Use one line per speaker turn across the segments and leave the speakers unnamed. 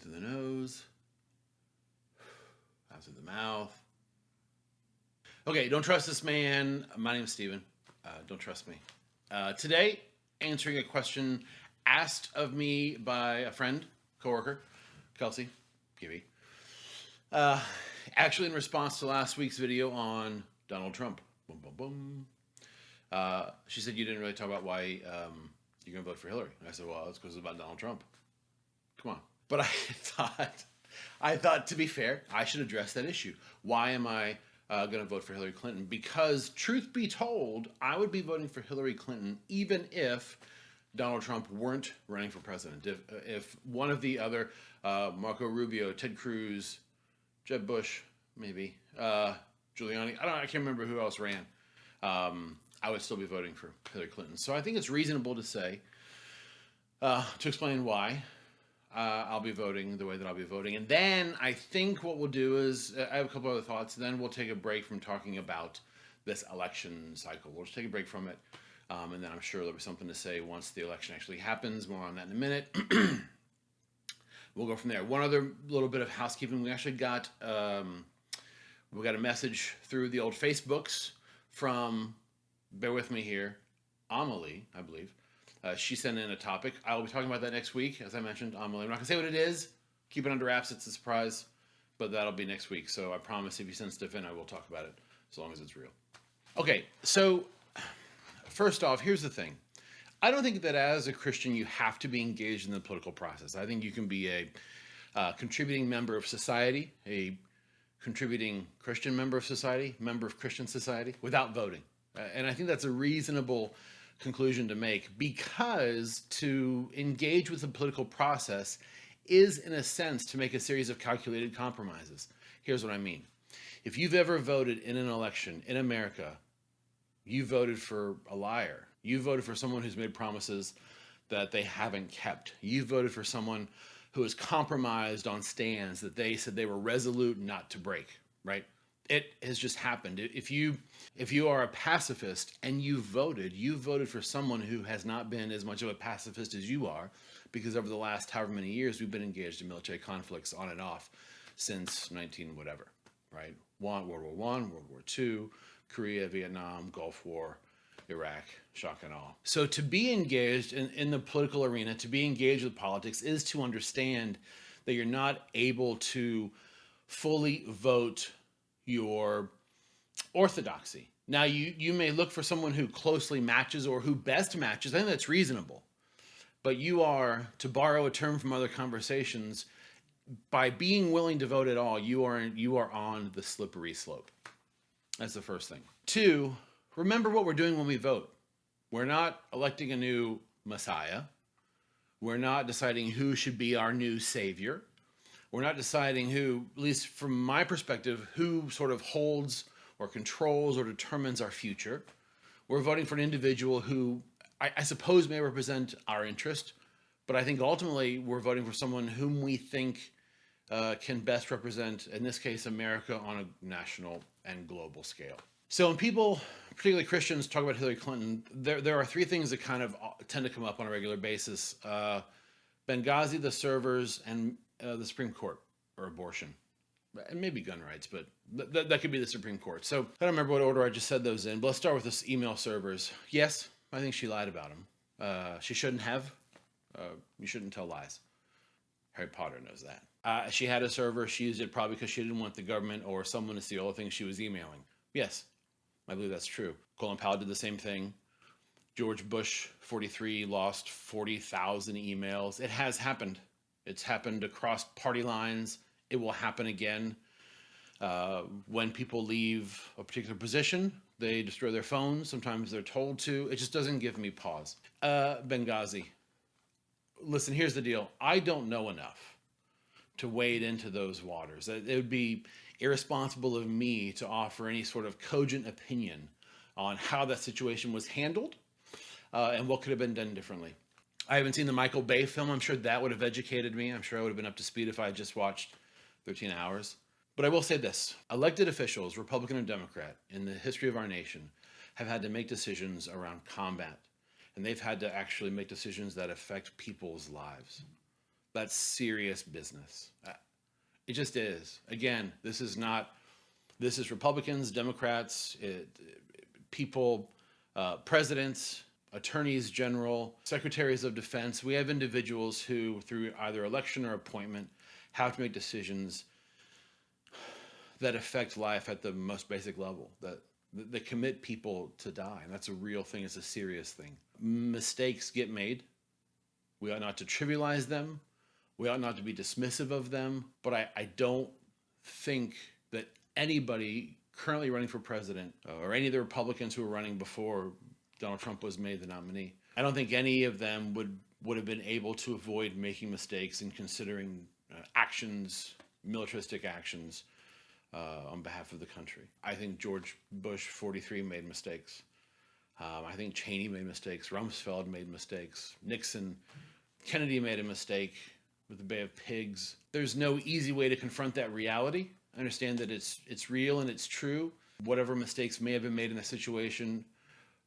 through the nose, out through the mouth. Okay, don't trust this man. My name is Steven. Don't trust me. Today, answering a question asked of me by a friend, coworker, Kelsey, Kiwi. Actually, in response to last week's video on Donald Trump. Boom, boom, boom. She said you didn't really talk about why you're going to vote for Hillary. And I said, well, it's because it's about Donald Trump. Come on. But I thought, to be fair, I should address that issue. Why am I going to vote for Hillary Clinton? Because, truth be told, I would be voting for Hillary Clinton even if Donald Trump weren't running for president. If one of the other, Marco Rubio, Ted Cruz, Jeb Bush, maybe, Giuliani, I can't remember who else ran, I would still be voting for Hillary Clinton. So I think it's reasonable to say, to explain why I'll be voting the way that I'll be voting. And then I think what we'll do is, I have a couple other thoughts, then we'll take a break from talking about this election cycle. We'll just take a break from it, and then I'm sure there'll be something to say once the election actually happens. More on that in a minute. We'll go from there. One other little bit of housekeeping. We actually got we got a message through the old Facebooks from, bear with me here, Amelie, I believe. She sent in a topic. I will be talking about that next week, as I mentioned. Amelie, I'm not going to say what it is. Keep it under wraps. It's a surprise. But that'll be next week. So I promise if you send stuff in, I will talk about it, as long as it's real. Okay, so first off, here's the thing. I don't think that as a Christian, you have to be engaged in the political process. I think you can be a contributing member of society, a contributing Christian member of society, member of Christian society, without voting. And I think that's a reasonable conclusion to make, because to engage with the political process is, in a sense, to make a series of calculated compromises. Here's what I mean. If you've ever voted in an election in America, you voted for a liar. You voted for someone who's made promises that they haven't kept. You voted for someone who has compromised on stands that they said they were resolute not to break, right? It has just happened. If you are a pacifist and you voted for someone who has not been as much of a pacifist as you are, because over the last however many years we've been engaged in military conflicts on and off since 19 whatever, right? World War I, World War II, Korea, Vietnam, Gulf War, Iraq, shock and awe. So to be engaged in the political arena, to be engaged with politics, is to understand that you're not able to fully vote your orthodoxy. Now, you may look for someone who closely matches or who best matches. I think that's reasonable. But you are, to borrow a term from other conversations, by being willing to vote at all, you are on the slippery slope. That's the first thing. Two, remember what we're doing when we vote. We're not electing a new Messiah. We're not deciding who should be our new savior. We're not deciding who, at least from my perspective, who sort of holds or controls or determines our future. We're voting for an individual who I suppose may represent our interest, but I think ultimately we're voting for someone whom we think can best represent, in this case, America on a national and global scale. So when people, particularly Christians, talk about Hillary Clinton, there are three things that kind of tend to come up on a regular basis. Benghazi, the servers, and the Supreme Court, or abortion. And maybe gun rights, but that could be the Supreme Court. So I don't remember what order I just said those in, but let's start with this email servers. Yes, I think she lied about them. She shouldn't have. You shouldn't tell lies. Harry Potter knows that. She had a server. She used it probably because she didn't want the government or someone to see all the things she was emailing. Yes, I believe that's true. Colin Powell did the same thing. George Bush, 43, lost 40,000 emails. It has happened. It's happened across party lines. It will happen again. When people leave a particular position, they destroy their phones. Sometimes they're told to. It just doesn't give me pause. Benghazi. Listen, here's the deal. I don't know enough to wade into those waters. It would be irresponsible of me to offer any sort of cogent opinion on how that situation was handled and what could have been done differently. I haven't seen the Michael Bay film. I'm sure that would have educated me. I'm sure I would have been up to speed if I had just watched 13 Hours. But I will say this. Elected officials, Republican and Democrat, in the history of our nation, have had to make decisions around combat. And they've had to actually make decisions that affect people's lives. That's serious business. It just is. Again, this is Republicans, Democrats, people, presidents, attorneys general, secretaries of defense. We have individuals who, through either election or appointment, have to make decisions that affect life at the most basic level, that commit people to die. And that's a real thing. It's a serious thing. Mistakes get made. We ought not to trivialize them. We ought not to be dismissive of them. But I don't think that anybody currently running for president, or any of the Republicans who were running before Donald Trump was made the nominee, I don't think any of them would have been able to avoid making mistakes in considering actions, militaristic actions, on behalf of the country. I think George Bush 43 made mistakes. I think Cheney made mistakes. Rumsfeld made mistakes. Nixon, Kennedy made a mistake with the Bay of Pigs. There's no easy way to confront that reality. I understand that it's real and it's true. Whatever mistakes may have been made in the situation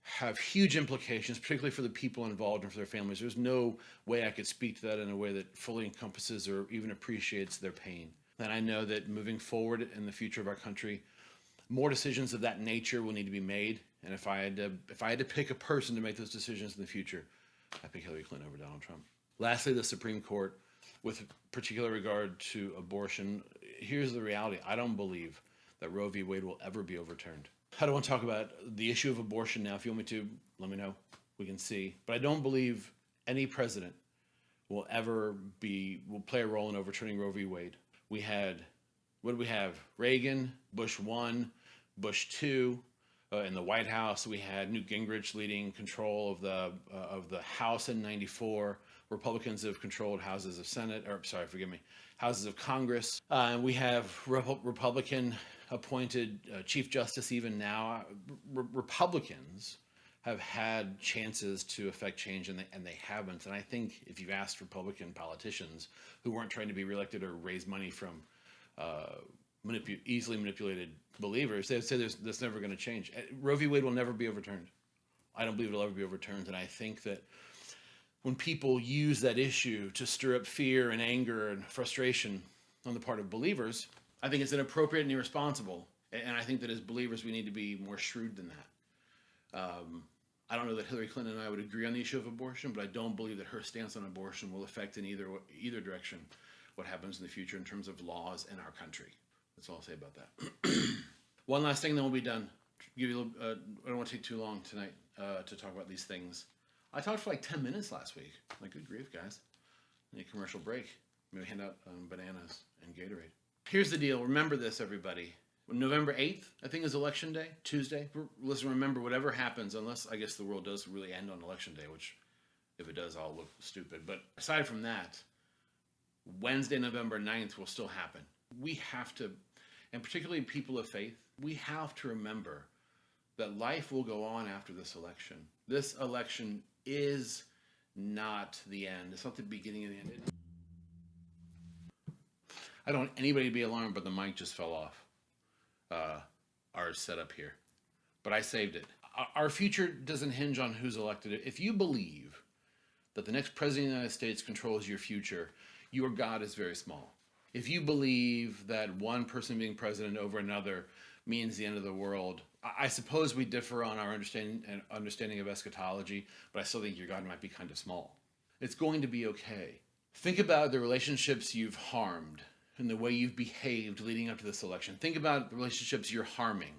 have huge implications, particularly for the people involved and for their families. There's no way I could speak to that in a way that fully encompasses or even appreciates their pain. And I know that moving forward in the future of our country, more decisions of that nature will need to be made. And if I had to pick a person to make those decisions in the future, I pick Hillary Clinton over Donald Trump. Lastly, the Supreme Court, with particular regard to abortion, here's the reality. I don't believe that Roe v. Wade will ever be overturned. I don't want to talk about the issue of abortion now. If you want me to, let me know. We can see. But I don't believe any president will play a role in overturning Roe v. Wade. What did we have? Reagan, Bush 1, Bush 2. In the White House, we had Newt Gingrich leading control of the House in '94. Republicans have controlled houses of houses of Congress. We have Republican appointed Chief Justice even now. Republicans have had chances to affect change, and they haven't. And I think if you've asked Republican politicians who weren't trying to be reelected or raise money from easily manipulated believers, they'd say that's never going to change. Roe v. Wade will never be overturned. I don't believe it'll ever be overturned. And I think that when people use that issue to stir up fear and anger and frustration on the part of believers, I think it's inappropriate and irresponsible. And I think that as believers, we need to be more shrewd than that. I don't know that Hillary Clinton and I would agree on the issue of abortion, but I don't believe that her stance on abortion will affect in either direction what happens in the future in terms of laws in our country. That's all I'll say about that. One last thing, then we'll be done. I don't want to take too long tonight to talk about these things. I talked for like 10 minutes last week. Like, good grief, guys. Need a commercial break. Maybe hand out bananas and Gatorade. Here's the deal. Remember this, everybody. November 8th, I think, is Election Day, Tuesday. Listen, remember, whatever happens, unless I guess the world does really end on Election Day, which, if it does, I'll look stupid. But aside from that, Wednesday, November 9th will still happen. We have to, and particularly people of faith, we have to remember that life will go on after this election. This election is not the end. It's not the beginning of the end. I don't want anybody to be alarmed, but the mic just fell off our setup here. But I saved it. Our future doesn't hinge on who's elected. If you believe that the next president of the United States controls your future, your God is very small. If you believe that one person being president over another means the end of the world, I suppose we differ on our understanding of eschatology, but I still think your God might be kind of small. It's going to be okay. Think about the relationships you've harmed and the way you've behaved leading up to this election. Think about the relationships you're harming.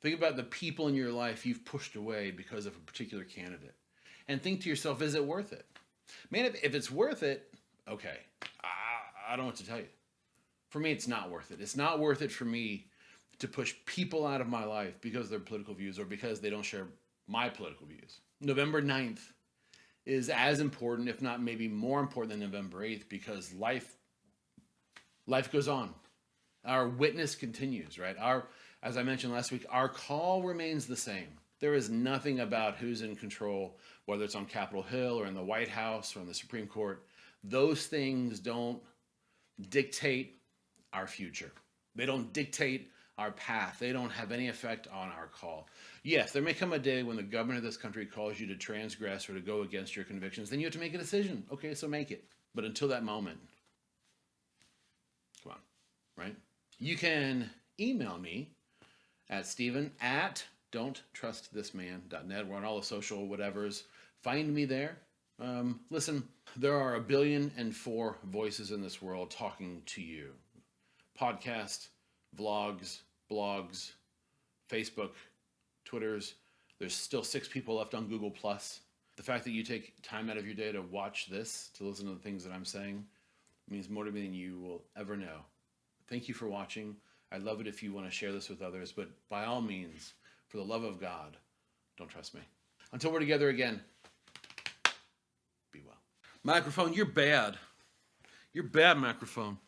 Think about the people in your life you've pushed away because of a particular candidate. And think to yourself, is it worth it? Man, if it's worth it, okay. I don't know what to tell you. For me, it's not worth it. It's not worth it for me to push people out of my life because of their political views or because they don't share my political views. November 9th is as important, if not maybe more important than November 8th, because life goes on. Our witness continues, right? As I mentioned last week, our call remains the same. There is nothing about who's in control, whether it's on Capitol Hill or in the White House or in the Supreme Court. Those things don't dictate our future. They don't dictate our path. They don't have any effect on our call. Yes, there may come a day when the government of this country calls you to transgress or to go against your convictions. Then you have to make a decision. Okay, so make it. But until that moment, come on, right? You can email me at steven@don'ttrustthisman.net. We're on all the social whatevers. Find me there. Listen, there are 1,000,000,004 voices in this world talking to you. Podcast, vlogs, blogs, Facebook, Twitters. There's still 6 people left on Google+. The fact that you take time out of your day to watch this, to listen to the things that I'm saying, means more to me than you will ever know. Thank you for watching. I'd love it if you want to share this with others, but by all means, for the love of God, don't trust me. Until we're together again, be well. Microphone, you're bad. You're bad, microphone.